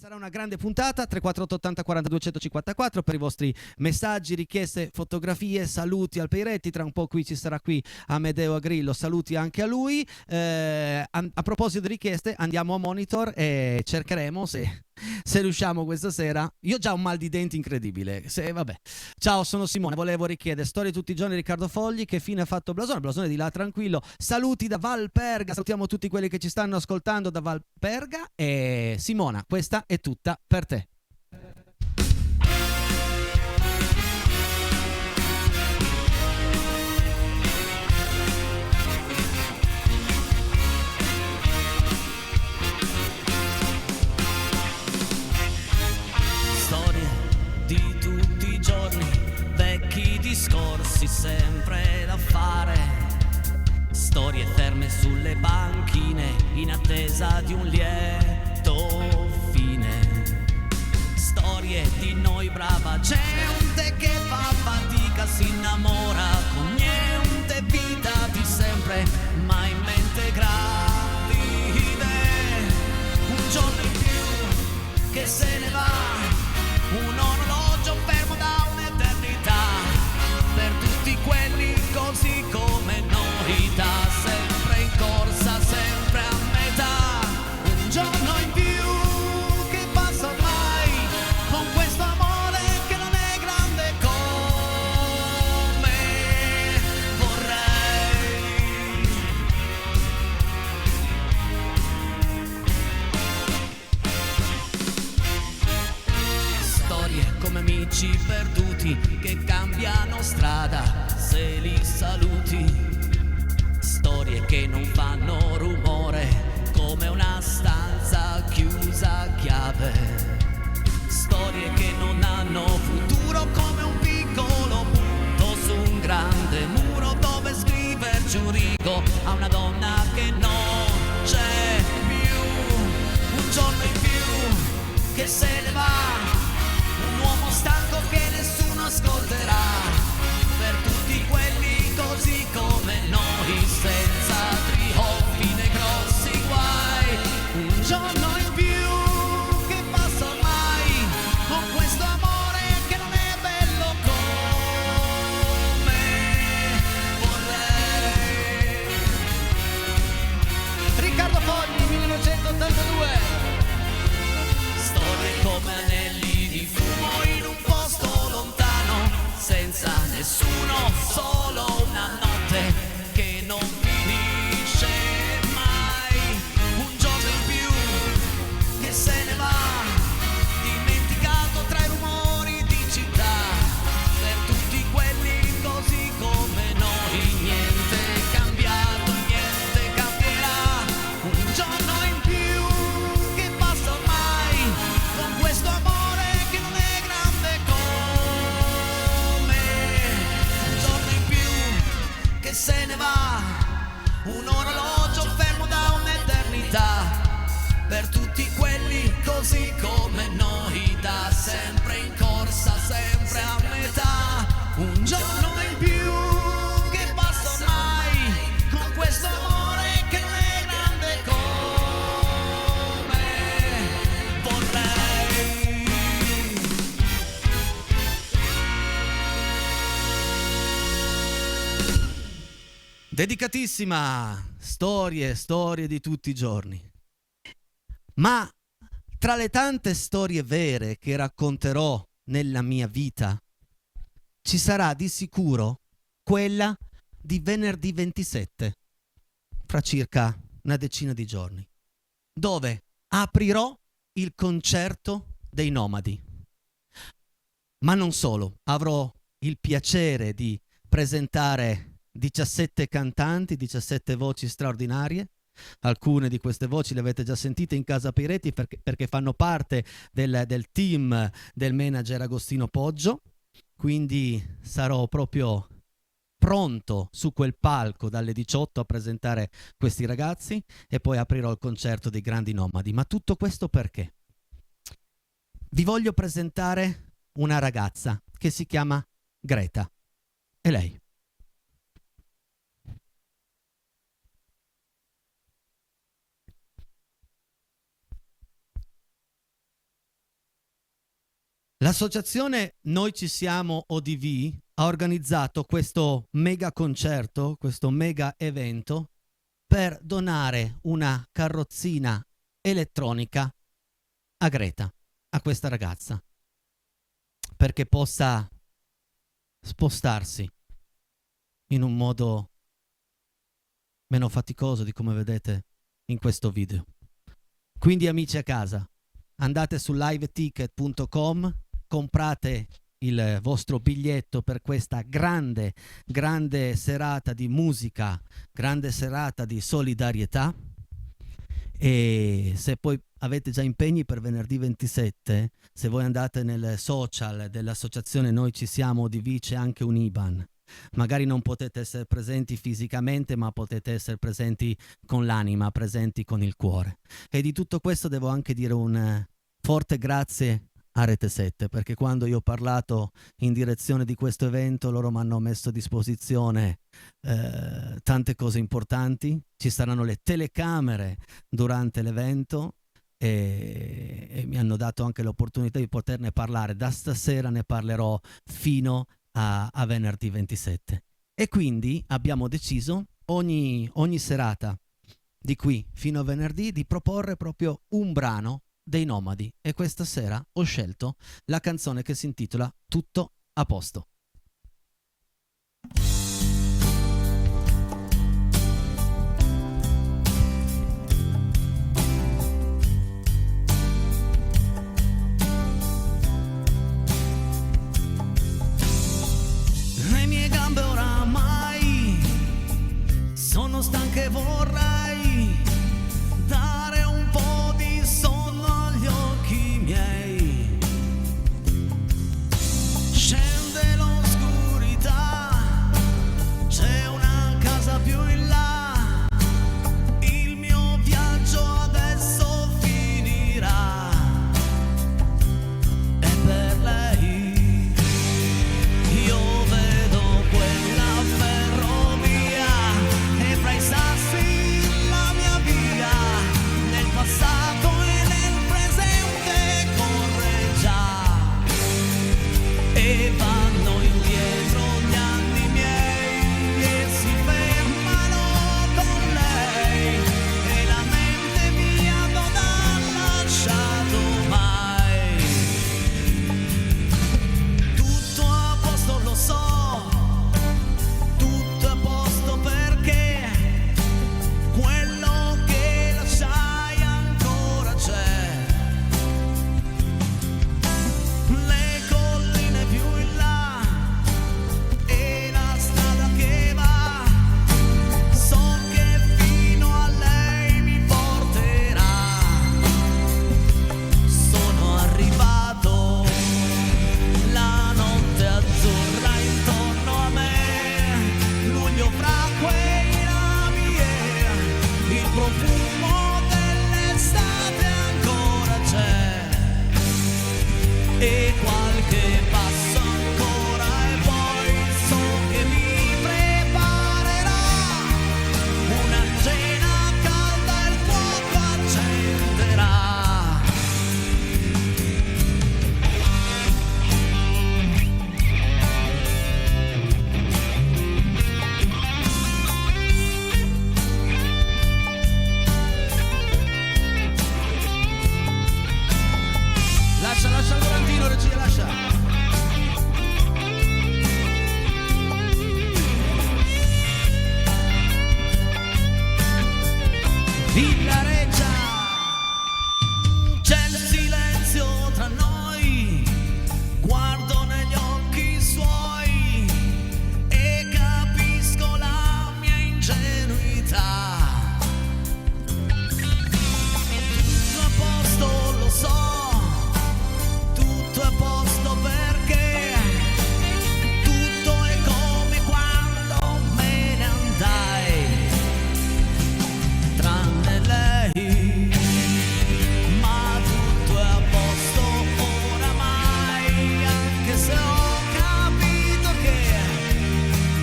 Sarà una grande puntata. 348 80 42 154 per i vostri messaggi, richieste, fotografie, saluti al Peiretti. Tra un po' qui ci sarà qui Amedeo Agrillo, saluti anche a lui. A proposito di richieste, andiamo a Monitor e cercheremo se riusciamo questa sera. Io ho già un mal di denti incredibile. Vabbè. Ciao, sono Simone, volevo richiedere storie tutti i giorni di Riccardo Fogli. Che fine ha fatto Blasone? Blasone di là tranquillo. Saluti da Valperga, salutiamo tutti quelli che ci stanno ascoltando da Valperga. E Simona, questa è tutta per te. Discorsi sempre da fare, storie ferme sulle banchine in attesa di un lieto fine, storie di noi brava gente che fa fatica, si innamora con niente, vita di sempre, ma in mente grandi idee, un giorno in più che se ne va, un orologio fermo da un'eternità. Per tutti quelli così come noi, da sempre in corsa, sempre a metà. Un giorno in più che passa ormai, con questo amore che non è grande come vorrei. Storie come amici perduti che cambiano strada se li saluti, storie che non fanno rumore come una stanza chiusa a chiave, storie che non hanno futuro come un piccolo punto su un grande muro dove scriverci un rigo a una donna che non c'è più, un giorno in più che se ne va, un uomo stanco che nessuno ascolterà, per tutti quelli così come noi, senza trionfi né grossi guai, un giorno in più che passa ormai, con questo amore che non è bello come vorrei. Riccardo Fogli, 1982. Storie come anelli di fumo in un posto lontano, senza nessuno, solo una notte che non finisce mai, un giorno in più che se ne va, dimenticato tra i rumori di città, per tutti quelli così come noi, niente è cambiato, niente cambierà, un giorno in più che passa ormai, con questo amore che non è grande come, un giorno in più che se ne va, un orologio fermo da un'eternità, per tutti quelli così come noi, da sempre in corsa, sempre a metà, un giorno in più che passa ormai, con questo amore che non è grande come vorrei. Dedicatissima, storie di tutti i giorni. Ma tra le tante storie vere che racconterò nella mia vita, ci sarà di sicuro quella di venerdì 27, fra circa una decina di giorni, dove aprirò il concerto dei Nomadi. Ma non solo, avrò il piacere di presentare 17 cantanti, 17 voci straordinarie. Alcune di queste voci le avete già sentite in casa Peiretti perché fanno parte del team del manager Agostino Poggio, quindi sarò proprio pronto su quel palco dalle 18 a presentare questi ragazzi e poi aprirò il concerto dei grandi Nomadi. Ma tutto questo perché? Vi voglio presentare una ragazza che si chiama Greta. E lei? L'associazione Noi Ci Siamo ODV ha organizzato questo mega concerto, questo mega evento per donare una carrozzina elettronica a Greta, a questa ragazza, perché possa spostarsi in un modo meno faticoso di come vedete in questo video. Quindi amici a casa, andate su liveticket.com, comprate il vostro biglietto per questa grande serata di musica, grande serata di solidarietà. E se poi avete già impegni per venerdì 27, se voi andate nel social dell'associazione Noi Ci Siamo ODV c'è anche un IBAN. Magari non potete essere presenti fisicamente, ma potete essere presenti con l'anima, presenti con il cuore. E di tutto questo devo anche dire un forte grazie a Rete 7, perché quando io ho parlato in direzione di questo evento loro mi hanno messo a disposizione tante cose importanti. Ci saranno le telecamere durante l'evento e mi hanno dato anche l'opportunità di poterne parlare. Da stasera ne parlerò fino a venerdì 27. E quindi abbiamo deciso ogni serata di qui fino a venerdì di proporre proprio un brano dei Nomadi, e questa sera ho scelto la canzone che si intitola Tutto a posto. Le mie gambe oramai sono stanche, vorrei dare un po' di sonno agli occhi miei. Scende l'oscurità, c'è una casa più in là, il mio viaggio adesso finirà. E per lei io vedo quella ferrovia e fra i sassi la mia via, nel passato e nel presente corre già, e vanno indietro gli anni miei e si fermano con lei, e la mente mia non ha lasciato mai. Tutto a posto, lo so, tutto a posto perché quello che lasciai ancora c'è. Le colline più in là e la strada che va, so che fino a lei mi porterà. Sono arrivato, la notte azzurra intorno a me, luglio fra quei rami e il profumo dell'estate ancora c'è, e qualche passo ancora e poi so che mi preparerà una cena calda e il fuoco accenderà. Lascia il volantino, regia, lascia. Villareggia, c'è il silenzio tra noi, guardo negli occhi suoi e capisco la mia ingenuità. Tutto a posto, lo so, tutto a posto perché tutto è come quando me ne andai, tranne lei, ma tutto è a posto oramai, anche se ho capito che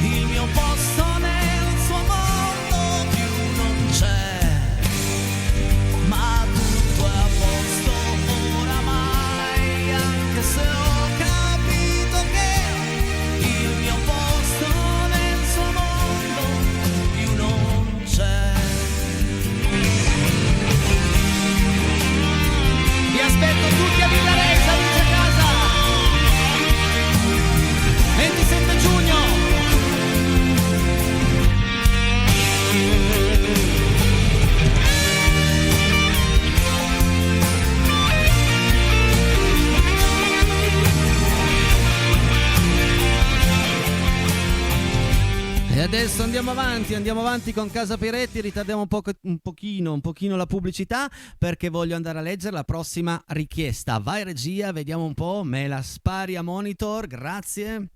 il mio posto nel suo mondo più non c'è, ma tutto è a posto oramai, anche se ho adesso andiamo avanti con Casa Piretti, ritardiamo un pochino la pubblicità perché voglio andare a leggere la prossima richiesta. Vai regia, vediamo un po', me la spari a monitor, grazie.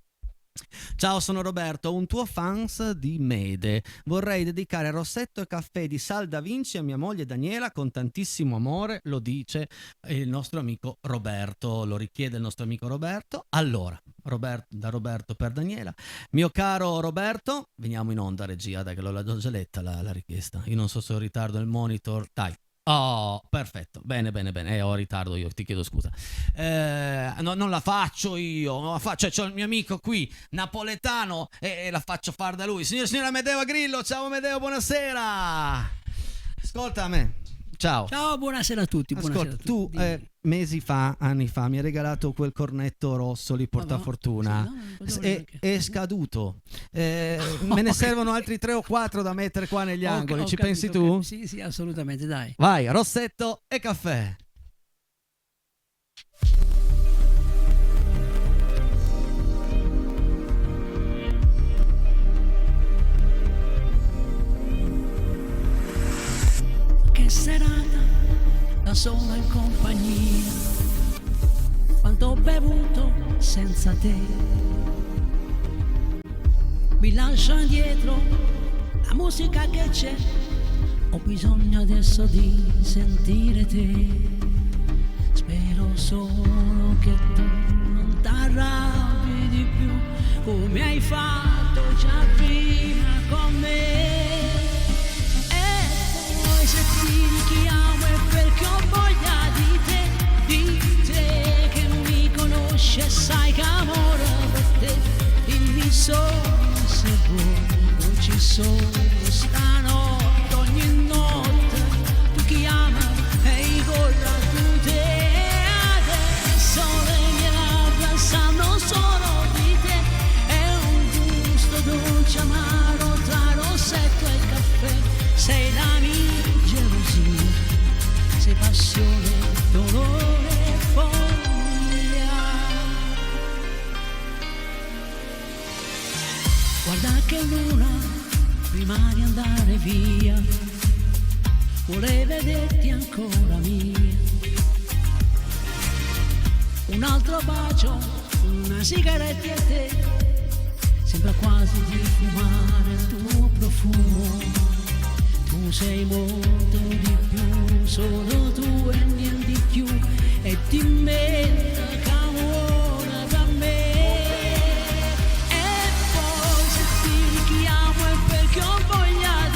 Ciao, sono Roberto, un tuo fans di Mede. Vorrei dedicare Rossetto e caffè di Sal da Vinci a mia moglie Daniela con tantissimo amore, lo dice il nostro amico Roberto, lo richiede il nostro amico Roberto. Allora, da Roberto per Daniela. Mio caro Roberto, veniamo in onda regia, dai che l'ho già letta la richiesta. Io non so se ho ritardo nel monitor, dai. Oh, perfetto, bene, ho ritardo io, ti chiedo scusa. No, non la faccio io, non la faccio, c'ho il mio amico qui, napoletano, e la faccio fare da lui. Signora Amedeo Grillo, ciao Amedeo, buonasera. Ascolta a me, ciao. Ciao, buonasera a tutti. Ascolta, tu anni fa, mi hai regalato quel cornetto rosso lì, portafortuna. Sì, è scaduto. Me ne servono altri 3 o 4 da mettere qua negli angoli. Ci pensi tu? Sì, assolutamente, dai. Vai, Rossetto e caffè. Che serata, da sola in compagnia, quanto ho bevuto senza te. Mi lascia indietro la musica che c'è, ho bisogno adesso di sentire te. Spero solo che tu non t'arrabbi di più come hai fatto già prima con me. Se ti richiamo è perché ho voglia di te che non mi conosce, sai che amore per te. Dimmi solo se vuoi, non ci sono stanotte, ogni notte tu chiama e incontra tu te. Adesso le mie labbra sanno solo di te, è un gusto dolce amaro tra rossetto e caffè. Sei la mia gelosia, sei passione, dolore e follia. Guarda che luna, prima di andare via, vuole vederti ancora mia. Un altro bacio, una sigaretta e te, sembra quasi di fumare il tuo profumo. Tu sei molto di più, solo tu e niente più, e ti metto che amore da me. E poi se ti richiamo è perché ho voglia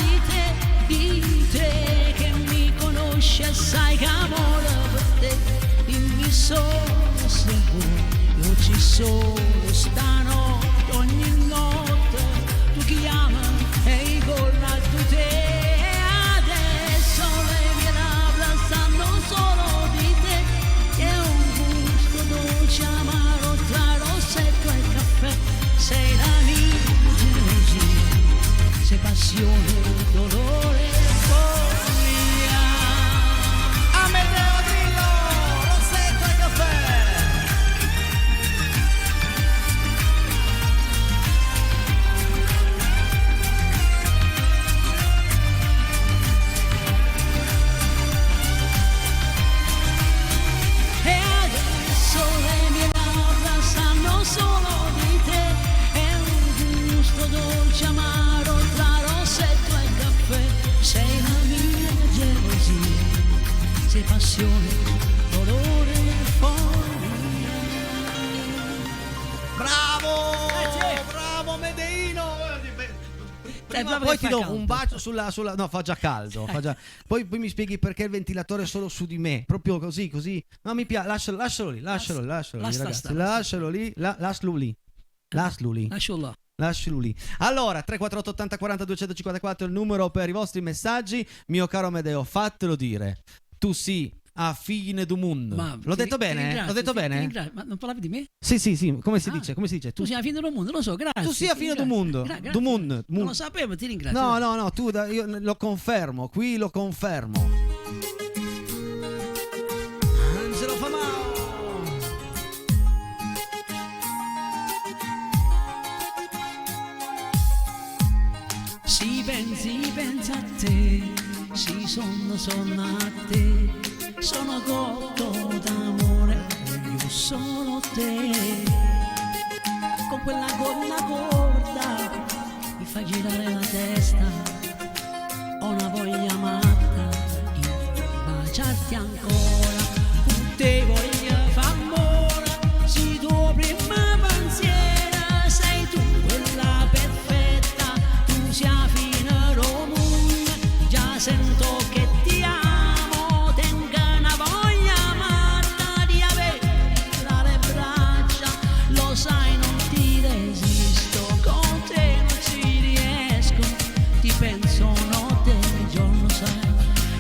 di te che mi conosce, sai che amore per te. Dimmi solo se vuoi, io ci sono stanotte, ogni notte tu chiama e incontra tu te. Solo di te, è un gusto dolce amaro tra rossetto e caffè. Sei la mia gelosia, sei passione, dolore e follia. Amedeo Grillo, rossetto e caffè. Solo di te, è un gusto dolce amaro tra rossetto e caffè. Sei la mia gelosia, sei passione, dolore e follia. Bravo Medeino. Poi ti do un bacio sulla no, fa già caldo, Poi mi spieghi perché il ventilatore è solo su di me, proprio così. No, mi piace, lascialo lì, ragazzi, lascialo lì. Allora, 348 80 40 254 è il numero per i vostri messaggi. Mio caro Amedeo, fatelo dire, tu sì a fine du mondo. L'ho detto bene? L'ho detto bene? Ma non parlavi di me? Sì, come si dice? Tu sei a fine del mondo, lo so, grazie. Tu sei a fine du mondo. Non lo sapevo, ti ringrazio. No, io lo confermo, qui lo confermo. Angelo Famao. pensa a te, sì, sono a te, sono cotto d'amore, voglio solo te. Con quella gonna corta mi fa girare la testa, ho una voglia matta di baciarti ancora, con te voglio far amore, si tuo prima pensiero, sei tu quella perfetta, tu sia fino romune, già sento che ti amo, tengo una voglia matta di avere tra le braccia, lo sai non ti resisto, con te non ci riesco, ti penso notte e giorno sai,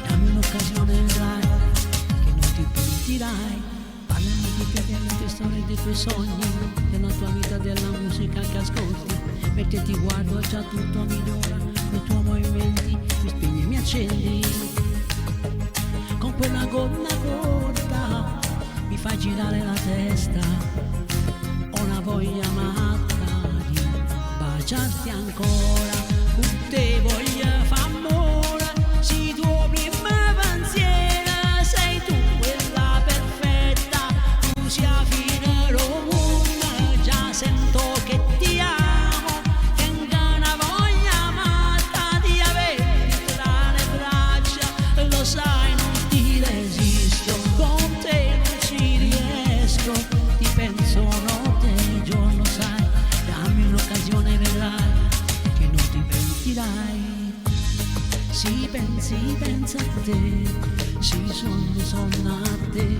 dammi un'occasione vedrai che non ti pentirai, parlami di te, delle tue storie, dei tuoi sogni, della tua vita, della musica che ascolti, mentre ti guardo già tutto migliora, nei tuoi movimenti mi spegni e mi accendi, con quella gonna corta mi fai girare la testa, ho una voglia matta di baciarti ancora, con te voglio far amore, sì tuo prima pensiero, sei tu quella perfetta, tu sia fine romuna, già sento che ti amo, tengo una voglia matta di averti tra le braccia, lo sai non ti resisto, con te non ci riesco, ti penso notte e giorno sai, dammi un'occasione vedrai che non ti pentirai. Sì, pensa a te, sì, sono a te,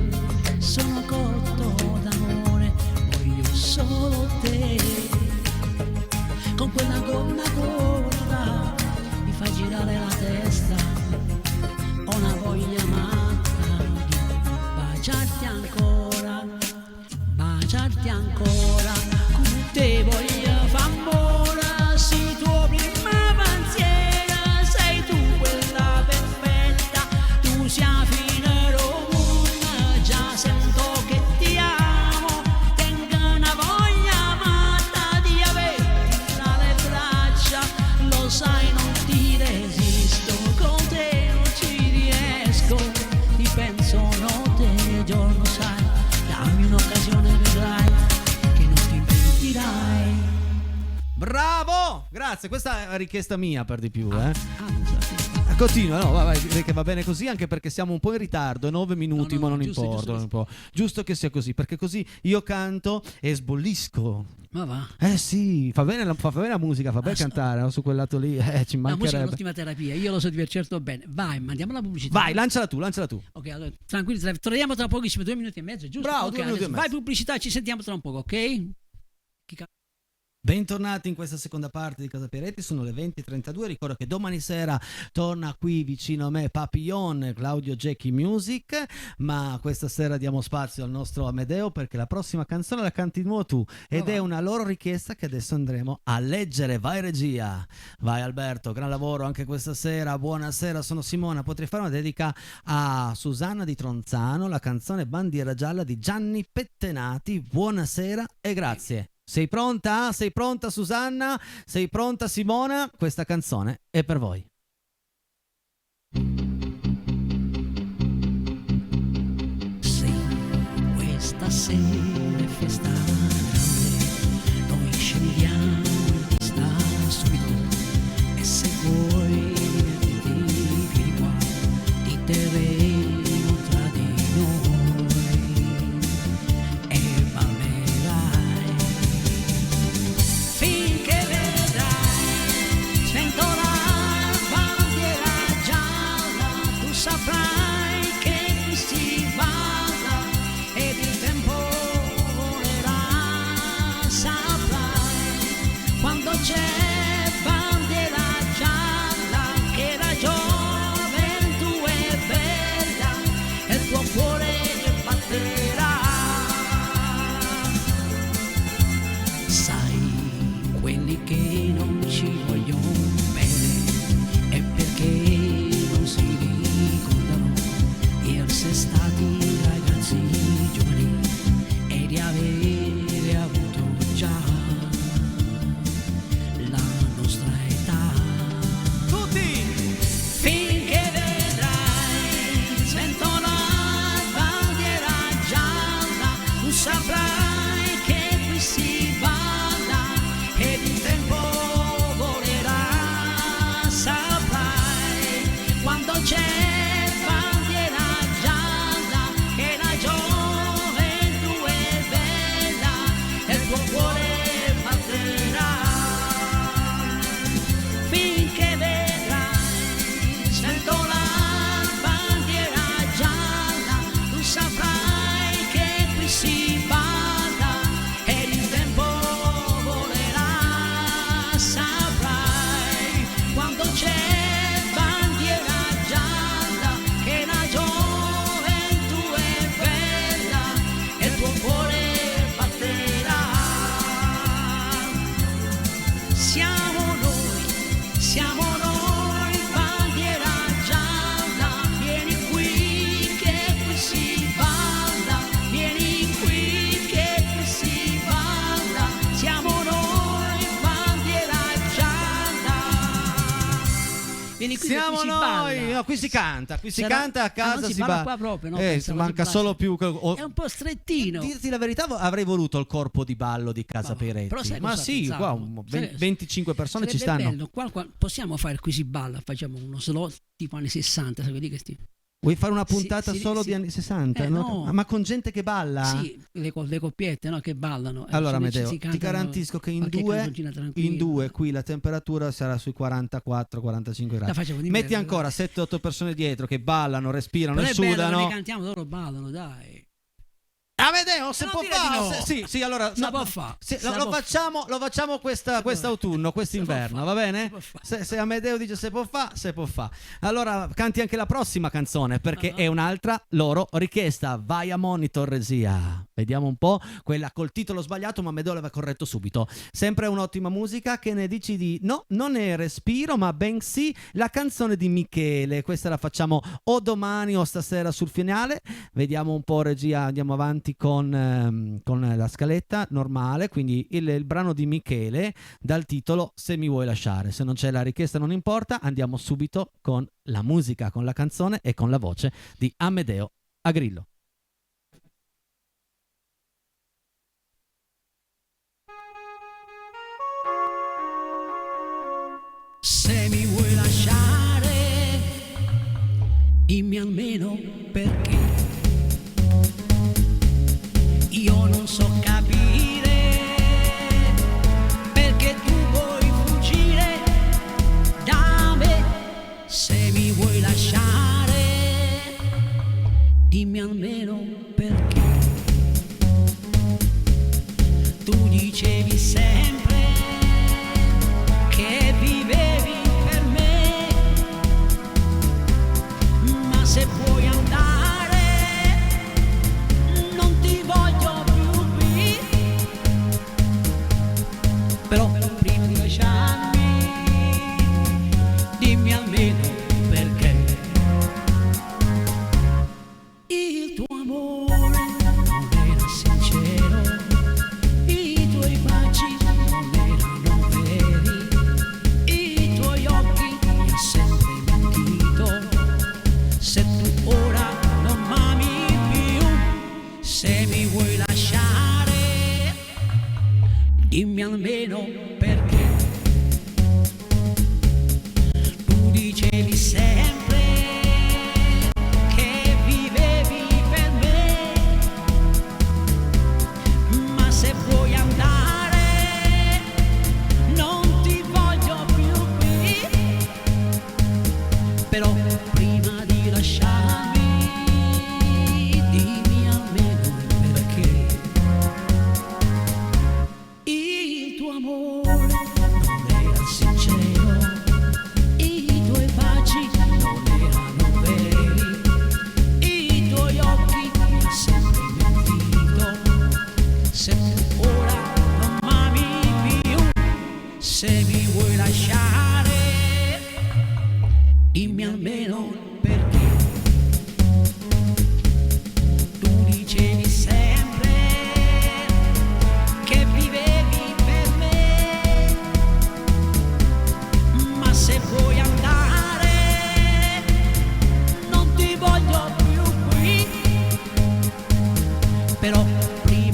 sono cotto d'amore, voglio solo te. Con quella gonna corta mi fa girare la testa, ho una voglia matta di baciarti ancora, con te voglio far amore, sì, tuo prima pensiero, sei tu quella perfetta, tu sia fine romuna, già sento che ti amo, tengo una voglia matta di averti tra le braccia, lo sai non ti resisto, con te non ci riesco, ti penso notte e giorno sai, dammi un'occasione vedrai che non ti pentirai. Bravo! Grazie, questa è richiesta mia per di più, Non so se- Continua, no, vai, direi che va bene così, anche perché siamo un po' in ritardo, 9 minuti, No, ma non giusto, importa, giusto. non importa. Giusto che sia così, perché così io canto e sbollisco. Ma va. Sì, fa bene la musica, fa bene cantare, no? Su quel lato lì, ci La musica è mancherebbe. un'ottima terapia, io lo so divertirto bene. Vai, mandiamo la pubblicità. Vai, lanciala tu. Ok, allora, tranquilli, torniamo tra pochissimo, 2 minuti e mezzo, giusto? Bravo, Ok, 2 minuti e adesso vai mezzo. pubblicità, ci sentiamo tra un poco, ok? Bentornati in questa seconda parte di Casa Pieretti, sono le 20:32, ricordo che domani sera torna qui vicino a me Papillon, Claudio Jackie Music, ma questa sera diamo spazio al nostro Amedeo perché la prossima canzone la canti tu ed è una loro richiesta che adesso andremo a leggere. Vai regia, vai Alberto, gran lavoro anche questa sera, buonasera, sono Simona, potrei fare una dedica a Susanna di Tronzano, la canzone Bandiera Gialla di Gianni Pettenati, buonasera e grazie. Sei pronta? Sei pronta Susanna? Sei pronta Simona? Questa canzone è per voi. Sì, questa sera è festa grande, noi scendiamo in pista subito e se vuoi vieni qua, ti terremo tra di noi e ballerai finché vedrai spento la bandiera gialla, tu saprai che qui si balla ed il tempo volerà saprai che qui si balla ed il tempo volerà, saprai quando c'è bandiera gialla che la gioventù è bella e il tuo cuore batterà, finché vedrai, sento la bandiera gialla, tu saprai che qui si balla ed il tempo volerà, saprai quando c'è bandiera gialla che la gioventù è bella e il tuo cuore batterà. Siamo noi, bandiera gialla, vieni qui che qui si balla, vieni qui che qui si balla, siamo noi, bandiera gialla. Vieni qui Siamo che qui si noi, balla. no, qui si canta, qui si Sarà- canta a casa, non si si parla ba- qua proprio, no? Pensavo manca si solo balla. più È un po' strettino. dirti la verità, avrei voluto il corpo di ballo di Casa Ma- Peretti. però sai Ma cosa sì, qua pensavo? 25 persone ci Sarebbe stanno. bello, possiamo fare qui si balla, facciamo uno slot tipo anni 60, sai che Vuoi fare una puntata sì, solo sì. di anni 60? No. Ma con gente che balla? Sì, le coppiette, no, che ballano. Allora, Ci Amedeo, si ti cantano garantisco che in qualche due, canzoncina tranquilla. in due qui la temperatura sarà sui 44-45 La gradi. facciamo di Metti merda, ancora 7-8 persone dietro che ballano, respirano Però e è bello, sudano. noi cantiamo, loro ballano, dai. Amedeo, se Non può dire di fare, no. sì, allora Se può fa. sì, Se lo può facciamo quest'autunno, quest'inverno, fa. va bene? Se può fa. Se Amedeo dice se può fa. Allora canti anche la prossima canzone perché Ah. è un'altra loro richiesta. Vai a Monitor Resia. Vediamo un po', quella col titolo sbagliato, ma Amedeo l'aveva corretto subito. Sempre un'ottima musica, che ne dici di no, non è Respiro, ma bensì la canzone di Michele. Questa la facciamo o domani o stasera sul finale. Vediamo un po', regia, andiamo avanti con la scaletta normale, quindi il brano di Michele dal titolo Se mi vuoi lasciare. Se non c'è la richiesta non importa, andiamo subito con la musica, con la canzone e con la voce di Amedeo Agrillo. Se mi vuoi lasciare, dimmi almeno perché. Io non so capire perché tu vuoi fuggire da me. Se mi vuoi lasciare, dimmi almeno perché. Tu dicevi sempre che vivevi per me, ma se vuoi andare non ti voglio più qui. Però prima di lasciarmi dimmi almeno perché. Il tuo amore non era sincero, i tuoi baci non erano veri, i tuoi occhi mi ha sempre mentito. Se tu ora non m'ami più, se mi vuoi lasciare, dimmi almeno perché. Tu dicevi sempre che vivevi per me, ma se vuoi andare non ti voglio più qui. Però prima di lasciarmi dimmi almeno perché. Il tuo amore non era sincero, i tuoi baci non erano veri, i tuoi occhi mi ha sempre mentito. Se tu ora non m'ami più, se mi vuoi lasciare, dimmi almeno perché. Tu dicevi sempre che vivevi per me, ma se vuoi andare non ti voglio più qui. Però prima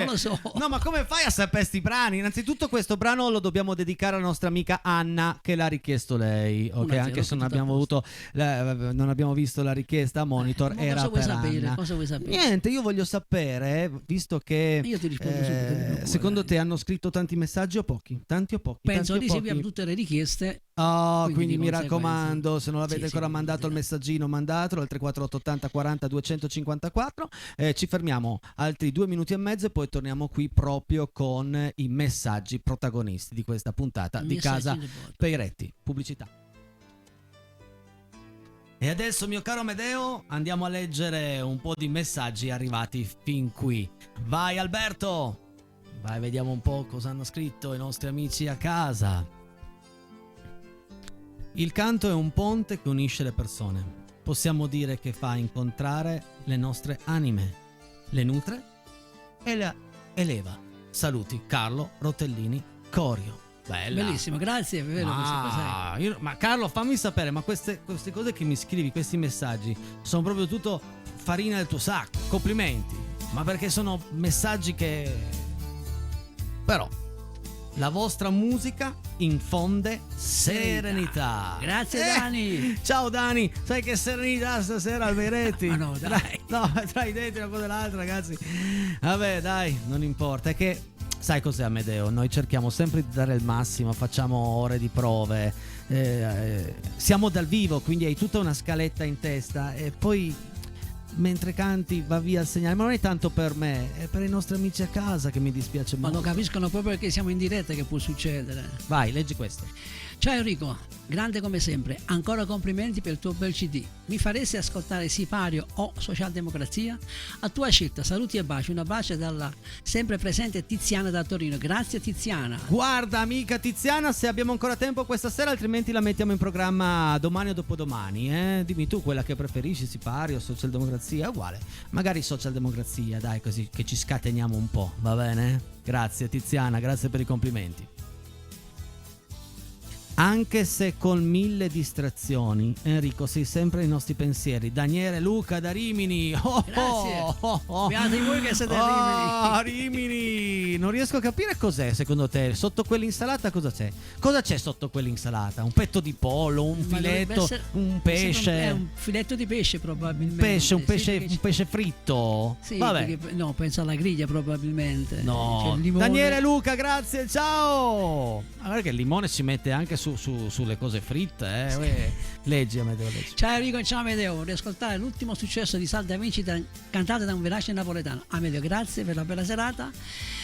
grazie. Non lo so. No, ma come fai a sapere sti brani? Innanzitutto questo brano lo dobbiamo dedicare alla nostra amica Anna, che l'ha richiesto lei, ok? 1-0, Anche se non tutto a abbiamo avuto non abbiamo visto la richiesta a monitor, Ma era cosa vuoi per sapere? Anna. Cosa vuoi sapere? Niente, io voglio sapere, visto che Io ti rispondo subito. secondo te hanno scritto tanti messaggi o pochi? Tanti o pochi? Penso Tanti di o sì, pochi? abbiamo tutte le richieste. Oh, Quindi quindi di mi conseguenza. raccomando, se non l'avete Sì, ancora sì, mandato il messaggino, mandatelo al 348 80 40 254. Ci fermiamo altri 2 minuti e mezzo e poi torniamo qui proprio con i messaggi protagonisti di questa puntata di Messaggi Casa del voto. Peiretti. Pubblicità. E adesso, mio caro Amedeo, andiamo a leggere un po' di messaggi arrivati fin qui. Vai Alberto! Vai, vediamo un po' cosa hanno scritto i nostri amici a casa. Il canto è un ponte che unisce le persone. Possiamo dire che fa incontrare le nostre anime, le nutre e la eleva. Saluti, Carlo Rotellini Corio. Bella. Bellissimo, grazie, è vero questa cosa. Ma Carlo, fammi sapere, ma queste cose che mi scrivi, questi messaggi, sono proprio tutto farina del tuo sacco. Complimenti. Ma perché sono messaggi che... Però la vostra musica infonde serenità. Grazie Dani. Ciao Dani, sai che serenità stasera al Peiretti? Ma no, dai. Tra i denti una cosa e l'altra, ragazzi. Vabbè, dai, non importa. È che sai cos'è, Amedeo? Noi cerchiamo sempre di dare il massimo, facciamo ore di prove, siamo dal vivo, quindi hai tutta una scaletta in testa e poi mentre canti va via il segnale, ma non è tanto per me, è per i nostri amici a casa che mi dispiace Ma molto. non capiscono proprio che siamo in diretta, che può succedere. Vai, leggi questo. Ciao Enrico, grande come sempre, ancora complimenti per il tuo bel CD. Mi faresti ascoltare Sipario o Socialdemocrazia? A tua scelta, saluti e baci, un abbraccio dalla sempre presente Tiziana da Torino. Grazie Tiziana. Guarda amica Tiziana, se abbiamo ancora tempo questa sera, altrimenti la mettiamo in programma domani o dopodomani, dimmi tu quella che preferisci, Sipario o Socialdemocrazia, uguale, magari Socialdemocrazia, dai, così che ci scateniamo un po', va bene? Grazie Tiziana, grazie per i complimenti. Anche se con 1000 distrazioni, Enrico, sei sempre nei nostri pensieri. Daniele Luca da Rimini. Grazie. Beati voi che siete a Rimini. Non riesco a capire cos'è secondo te. Sotto quell'insalata cosa c'è? Cosa c'è sotto quell'insalata? Un petto di pollo, un Ma filetto, essere- un pesce? È un filetto di pesce probabilmente. Un pesce, Sì, un pesce fritto? sì, Vabbè. perché- no, penso alla griglia probabilmente. No, C'è il limone. Daniele Luca, grazie, ciao. Guarda che il limone si mette anche sulle cose fritte, Uè. Leggi, Amedeo, leggi. Ciao Enrico, ciao Amedeo, vorrei ascoltare l'ultimo successo di Salda Vincita cantato da un verace napoletano. Amedeo, grazie per la bella serata.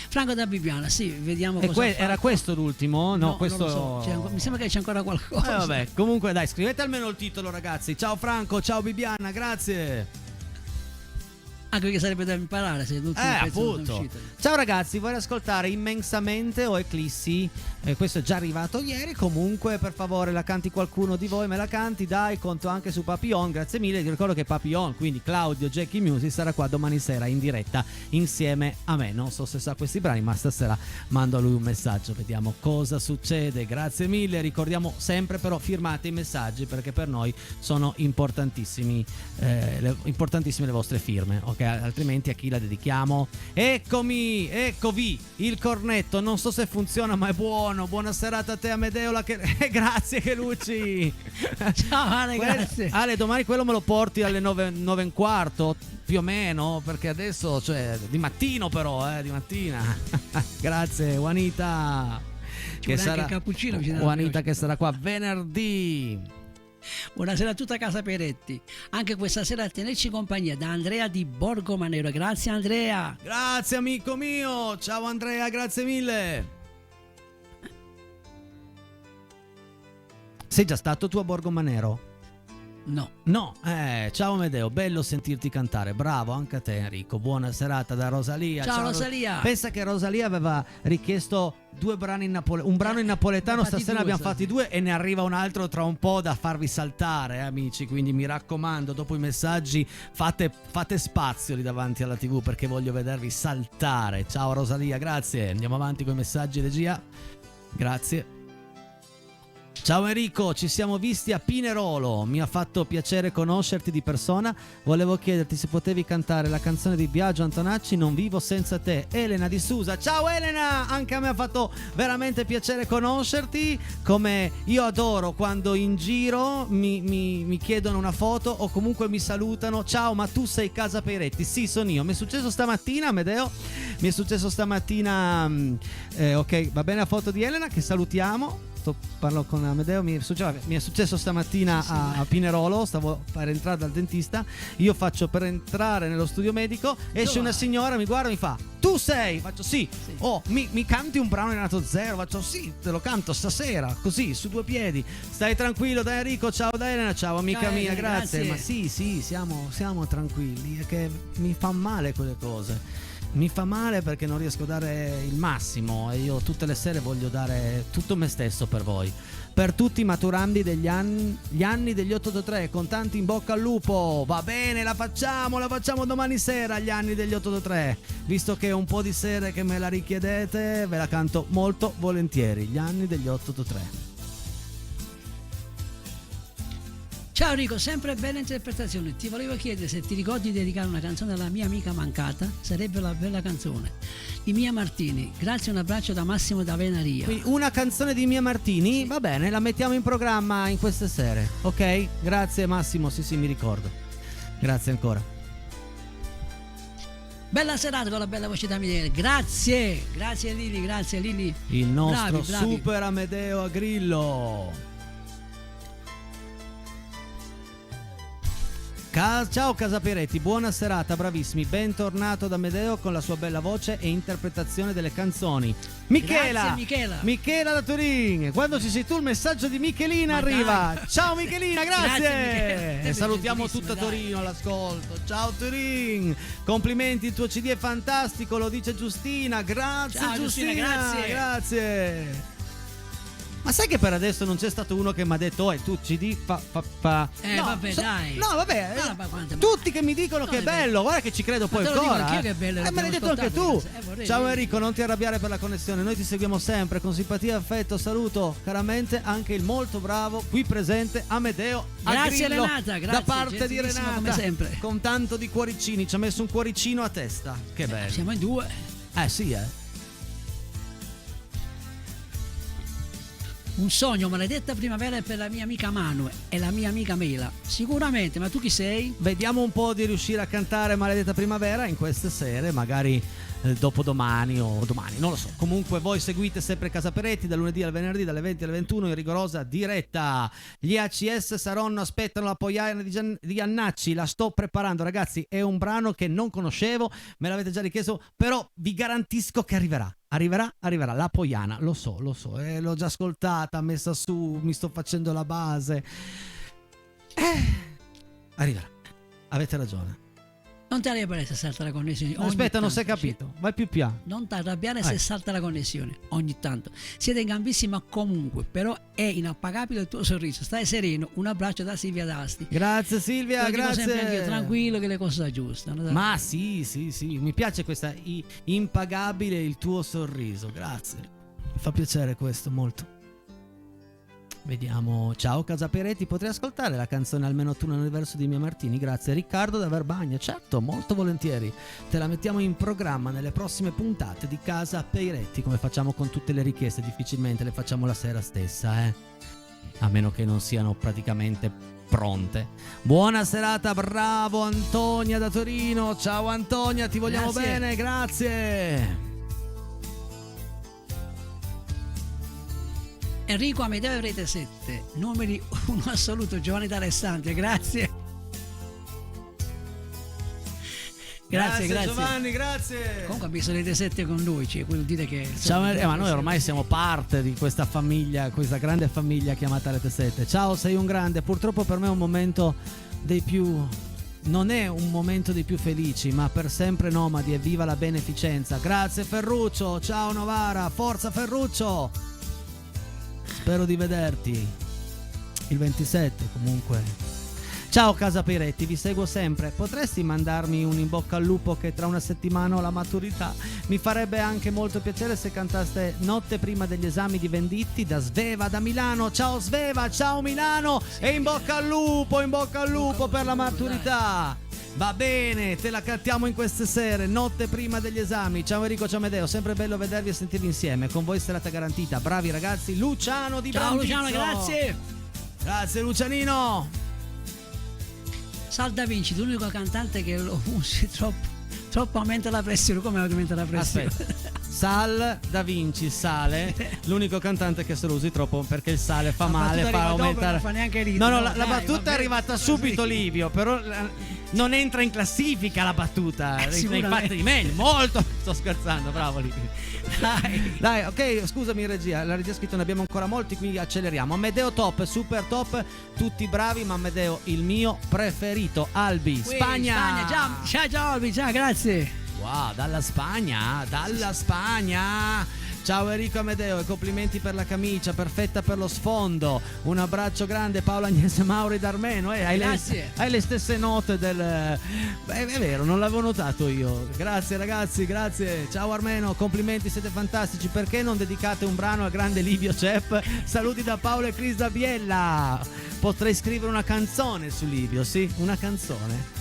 Franco da Bibbiana, sì, vediamo E cosa ha fatto. era questo l'ultimo? No, questo... non lo so. Mi sembra che c'è ancora qualcosa. Vabbè, comunque dai, scrivete almeno il titolo, ragazzi. Ciao Franco, ciao Bibiana, grazie. Anche perché sarebbe da imparare se l'ultimo pezzo non è Appunto. uscito. Ciao ragazzi, vorrei ascoltare Immensamente o Eclissi. Questo è già arrivato ieri. Comunque, per favore, la canti qualcuno di voi, me la canti, dai, conto anche su Papillon. Grazie mille. Ti ricordo che Papillon, quindi Claudio Jackie Music, sarà qua domani sera in diretta insieme a me. Non so se sa questi brani, ma stasera mando a lui un messaggio, vediamo cosa succede. Grazie mille. Ricordiamo sempre però, firmate i messaggi perché per noi sono importantissimi, importantissime le vostre firme, ok? Altrimenti a chi la dedichiamo? Eccomi, eccovi il cornetto, non so se funziona ma è buono. Buona serata a te Amedeo, grazie che Luci. Ciao Ale, grazie. Ale, domani quello me lo porti alle 9:15 più o meno, perché adesso, cioè di mattino però, di mattina. Grazie Juanita, Ci vuole anche il cappuccino, ci dà Juanita la che sarà qua venerdì. Buonasera a tutta casa Peiretti. Anche questa sera a tenerci compagnia da Andrea di Borgomanero. Grazie Andrea. Grazie amico mio, ciao Andrea, grazie mille. Sei già stato tu a Borgomanero? No. No, ciao Amedeo, bello sentirti cantare, bravo anche a te Enrico, buona serata da Rosalia. Ciao Rosalia. Pensa che Rosalia aveva richiesto un brano in napoletano, stasera abbiamo fatti 2 e ne arriva un altro tra un po' da farvi saltare, amici, quindi mi raccomando, dopo i messaggi fate spazio lì davanti alla TV perché voglio vedervi saltare. Ciao Rosalia, grazie, andiamo avanti con i messaggi, regia, grazie. Ciao Enrico, ci siamo visti a Pinerolo, mi ha fatto piacere conoscerti di persona, volevo chiederti se potevi cantare la canzone di Biagio Antonacci, Non vivo senza te. Elena di Susa, ciao Elena, anche a me ha fatto veramente piacere conoscerti, come io adoro quando in giro mi chiedono una foto o comunque mi salutano, ciao ma tu sei Casa Peiretti, sì sono io, mi è successo stamattina Amedeo, mi è successo stamattina, ok va bene la foto di Elena che salutiamo. Parlo con Amedeo, mi è successo stamattina a Pinerolo, stavo per entrare dal dentista, io faccio per entrare nello studio medico, esce una signora, mi guarda e mi fa tu sei? Faccio sì. Oh, mi canti un brano di Renato Zero? Faccio sì, te lo canto stasera, così, su due piedi. Stai tranquillo, da Enrico, ciao da Elena, ciao amica Ciao, mia, Elena, grazie. grazie. Ma sì, siamo tranquilli, è che mi fa male quelle cose. Mi fa male perché non riesco a dare il massimo e io tutte le sere voglio dare tutto me stesso per voi. Per tutti i maturandi degli gli anni degli 883, con tanti in bocca al lupo. Va bene, la facciamo domani sera gli anni degli 883. Visto che è un po' di sere che me la richiedete, ve la canto molto volentieri, gli anni degli 883. Ciao Enrico, sempre bella interpretazione. Ti volevo chiedere se ti ricordi di dedicare una canzone alla mia amica mancata, sarebbe una bella canzone. Di Mia Martini, grazie, un abbraccio da Massimo da Venaria. Qui una canzone di Mia Martini, sì. Va bene, la mettiamo in programma in queste sere, ok? Grazie Massimo, sì mi ricordo. Grazie ancora. Bella serata con la bella voce da Michele, grazie Lili. Il nostro bravi. super Amedeo Agrillo. Ciao Casa Peiretti, buona serata, bravissimi, bentornato da Amedeo con la sua bella voce e interpretazione delle canzoni. Michela da Turin, quando ci sei tu il messaggio di Michelina arriva. Ciao Michelina, grazie. E salutiamo tutta Torino all'ascolto. Ciao Turin, complimenti, il tuo CD è fantastico, lo dice Giustina, grazie. Ciao Giustina, grazie. Ma sai che per adesso non c'è stato uno che mi ha detto tu CD fa no, vabbè dai. No vabbè, tutti che mi dicono che è bello, guarda che ci credo poi ancora. Che è bello, me l'hai detto anche tu. Ciao dire. Enrico, non ti arrabbiare per la connessione, noi ti seguiamo sempre con simpatia e affetto. Saluto caramente anche il molto bravo qui presente Amedeo Grazie Agrillo, Renata, grazie, da parte di Renata, come sempre. con tanto di cuoricini, ci ha messo un cuoricino a testa. Che bello. Siamo in due. Sì. Un sogno, maledetta primavera, è per la mia amica Manu e la mia amica Mela. Sicuramente, ma tu chi sei? Vediamo un po' di riuscire a cantare Maledetta Primavera in queste sere, magari dopodomani o domani, non lo so. Comunque voi seguite sempre Casa Peiretti dal lunedì al venerdì dalle 20 alle 21 in rigorosa diretta. Gli ACS Saronno aspettano la Poiana di Annacci, la sto preparando ragazzi, è un brano che non conoscevo, me l'avete già richiesto, però vi garantisco che arriverà la Poiana, lo so, l'ho già ascoltata, messa su, mi sto facendo la base, arriverà, avete ragione. Non ti arrabbiare se salta la connessione. Aspetta, non si è capito, vai più piano. Non ti arrabbiare se salta la connessione, ogni tanto. Siete in gambissima comunque, però è inappagabile il tuo sorriso. Stai sereno, un abbraccio da Silvia D'Asti. Grazie Silvia, grazie. Sempre anche tranquillo che le cose aggiustano. Ma sì, mi piace questa impagabile il tuo sorriso, grazie. Mi fa piacere questo molto. Vediamo, ciao Casa Peiretti, potrei ascoltare la canzone Almeno tu nell'universo di Mia Martini? Grazie Riccardo da Verbagna, certo, molto volentieri, te la mettiamo in programma nelle prossime puntate di Casa Peiretti, come facciamo con tutte le richieste, difficilmente le facciamo la sera stessa, a meno che non siano praticamente pronte. Buona serata, bravo Antonia da Torino, ciao Antonia, ti vogliamo bene, grazie. Enrico Amedeo Rete 7, numeri 1 assoluto, Giovanni D'Alessandria, grazie. Grazie Giovanni, grazie. Comunque ha messo Rete 7 con lui, cioè vuol dire che ma noi ormai siamo parte di questa famiglia, questa grande famiglia chiamata Rete 7. Ciao, sei un grande, purtroppo per me è un momento dei più, non è un momento dei più felici, ma per sempre nomadi e viva la beneficenza. Grazie Ferruccio, ciao Novara, forza Ferruccio. Spero di vederti il 27 comunque. Ciao Casa Peretti, vi seguo sempre. Potresti mandarmi un in bocca al lupo che tra una settimana ho la maturità? Mi farebbe anche molto piacere se cantaste Notte prima degli esami di Venditti da Sveva da Milano. Ciao Sveva, ciao Milano e in bocca al lupo per la maturità. Va bene, te la cantiamo in queste sere, notte prima degli esami. Ciao Enrico, ciao Amedeo, sempre bello vedervi e sentirvi insieme. Con voi serata garantita, bravi ragazzi. Luciano di Ciao Brandizzo. Luciano, grazie. Grazie Lucianino. Sal Da Vinci, l'unico cantante che lo usi troppo aumenta la pressione. Come aumenta la pressione? Aspetta. Sal Da Vinci, sale, l'unico cantante che se lo usi troppo perché il sale fa male, fa aumentare. Non fa neanche ridere. No, la battuta è arrivata subito, Livio, però non entra in classifica la battuta. L'hai fatta di meglio, molto. Sto scherzando, bravo Livio. Dai, ok, scusami regia, la regia ha scritto ne abbiamo ancora molti, quindi acceleriamo. Amedeo top, super top, tutti bravi, ma Amedeo il mio preferito. Albi, Spagna. Ciao Albi, ciao, grazie. Wow, dalla Spagna. Ciao Enrico Amedeo e complimenti per la camicia, perfetta per lo sfondo. Un abbraccio grande Paolo Agnese Mauri d'Armeno. Grazie. Hai le stesse note del... Beh, è vero, non l'avevo notato io. Grazie ragazzi, grazie. Ciao Armeno, complimenti, siete fantastici. Perché non dedicate un brano al grande Livio Cep? Saluti da Paolo e Cris da Biella. Potrei scrivere una canzone su Livio, sì? Una canzone.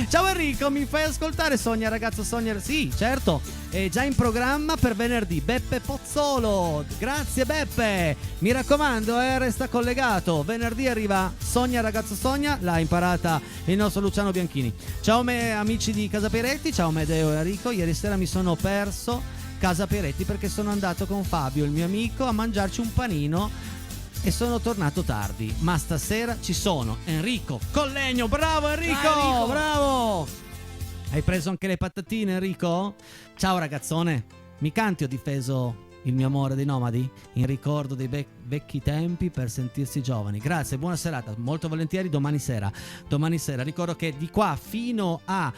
Ciao Enrico, mi fai ascoltare Sogna ragazzo Sogna? Sì, certo, è già in programma per venerdì. Beppe Pozzolo, grazie Beppe. Mi raccomando, resta collegato. Venerdì arriva Sogna ragazzo Sogna, l'ha imparata il nostro Luciano Bianchini. Ciao amici di Casa Peretti, ciao Medeo e Enrico. Ieri sera mi sono perso Casa Peretti perché sono andato con Fabio, il mio amico, a mangiarci un panino e sono tornato tardi, ma stasera ci sono. Enrico Collegno, bravo Enrico, bravo. Hai preso anche le patatine Enrico? Ciao ragazzone, mi canti Ho difeso il mio amore dei Nomadi in ricordo dei vecchi tempi per sentirsi giovani. Grazie, buona serata, molto volentieri domani sera. Ricordo che di qua fino a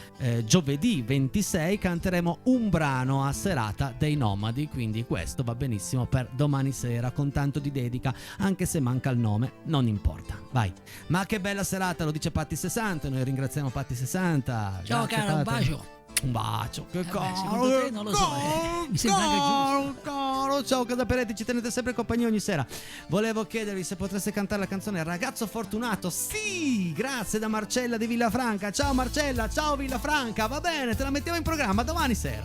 giovedì 26 canteremo un brano a serata dei Nomadi, quindi questo va benissimo per domani sera con tanto di dedica, anche se manca il nome, non importa. Vai. Ma che bella serata, lo dice Patti 60, noi ringraziamo Patti 60. Ciao grazie, cara, un Patti. bacio. Un bacio, che caro, secondo te non lo so, mi sembra anche giusto. Caro. Ciao Casa Peretti, ci tenete sempre compagnia ogni sera. Volevo chiedervi se potreste cantare la canzone Ragazzo Fortunato. Sì, grazie da Marcella di Villafranca. Ciao Marcella, ciao Villafranca. Va bene, te la mettiamo in programma domani sera.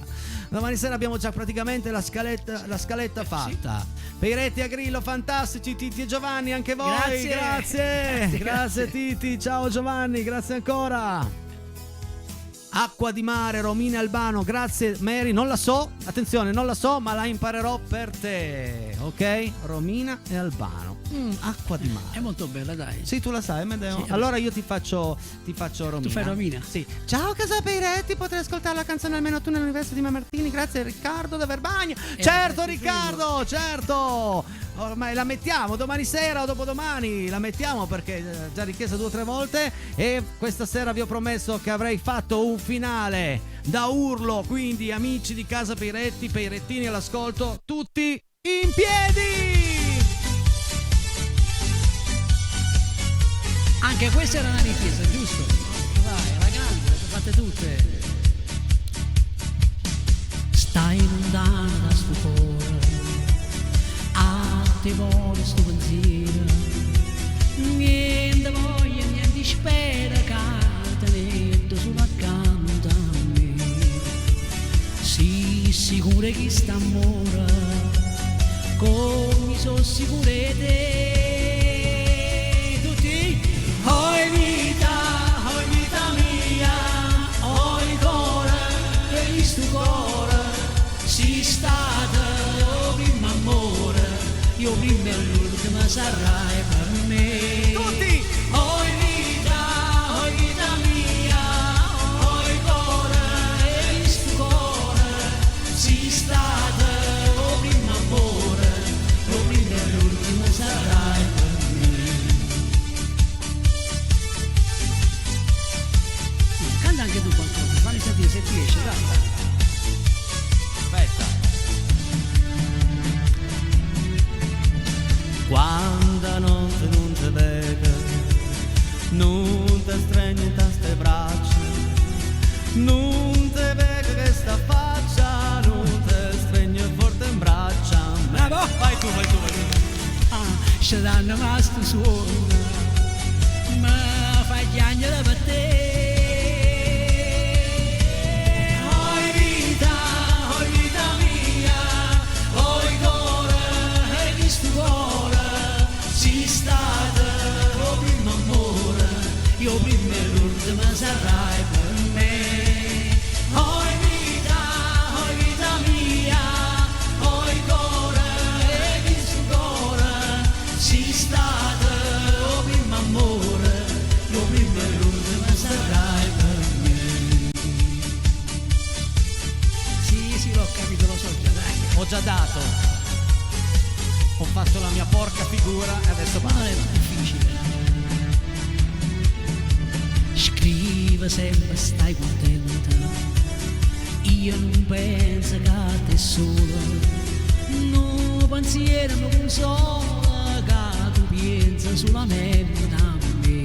Domani sera abbiamo già praticamente la scaletta fatta. Peretti a Grillo, fantastici. Titi e Giovanni, anche voi. Grazie Titi, ciao Giovanni, grazie ancora. Acqua di mare, Romina Albano, grazie Mary, non la so, attenzione, non la so, ma la imparerò per te, ok? Romina e Albano, acqua di mare. È molto bella, dai. Sì, tu la sai, Amedeo? Sì, allora io ti faccio Romina. Tu fai Romina? Sì. Ciao Casa Peretti, potrei ascoltare la canzone Almeno tu nell'universo di Martini, grazie Riccardo da Verbagna. Certo Riccardo, certo! Ormai la mettiamo domani sera o dopodomani, la mettiamo perché già richiesta 2 o 3 volte e questa sera vi ho promesso che avrei fatto un finale da urlo, quindi amici di Casa Peretti, Perettini all'ascolto, tutti in piedi! Anche questa era una richiesta, giusto? Vai, alla grande, le fatte tutte. Stai lontana da sto cuore, a te vuole sto pensiero, niente voglia, niente spera che te metto solo accanto a me. Sii sicura che sta amore, come sono sicura di te. Tutti, oi vita mia, oi cuore, che questo cuore si stata il primo amore, io prima e l'ultima sarai per me. Tutti! Oi vita mia, oi cuore, e questo cuore si stata il primo amore, io prima e l'ultima sarai per me. Canta anche tu qualcosa, fammi sentire se ti riesce, dai. Aspetta. Quando notte non ti lega, se danno ma sto suona, ma fai piangere per te. Oi vita mia, oi cuore, e di sto cuore, si state, o primo amore, io prima e l'ultima sarai per me. Oi vita mia, oi cuore, e di sto cuore, si state, o primo amore, io prima e l'ultima sarai per me. Sì, l'ho capito, lo so già, dai. Ho già dato. Ho fatto la mia porca figura e adesso Ma non basta. è difficile. Scrive sempre stai contenta, io non penso che a te solo, no pensiero non consola che tu pensi solamente a me.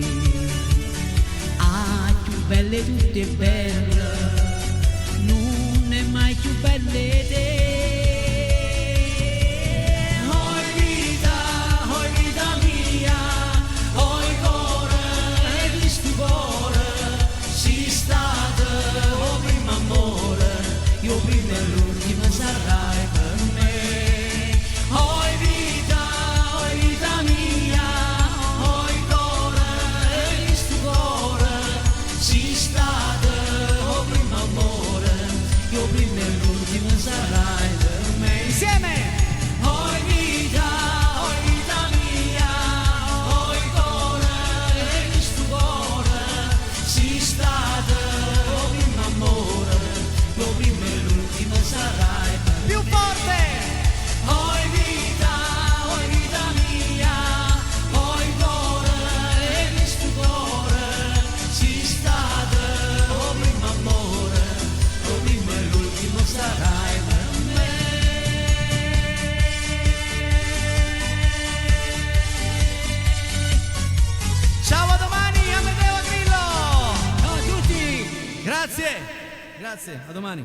Ah, più belle tutte belle, non è mai più belle te. Oi vita mia, oi cuore, e di sto cuore, si state, o primo amore, io prima e l'ultima sarai per me. Oi vita mia, oi cuore, e di sto cuore, si state, o primo amore, io prima e l'ultima sarai per me. Insieme! Oi vita mia, oi cuore, e di sto cuore, si state, o primo amore, io prima e l'ultima sarai per me. Più forte! Oi vita mia, oi cuore, e di sto cuore, si state, o primo amore, io prima e l'ultima sarai per me. Ciao, a domani, Amedeo Grillo! Ciao a tutti! Grazie, a domani.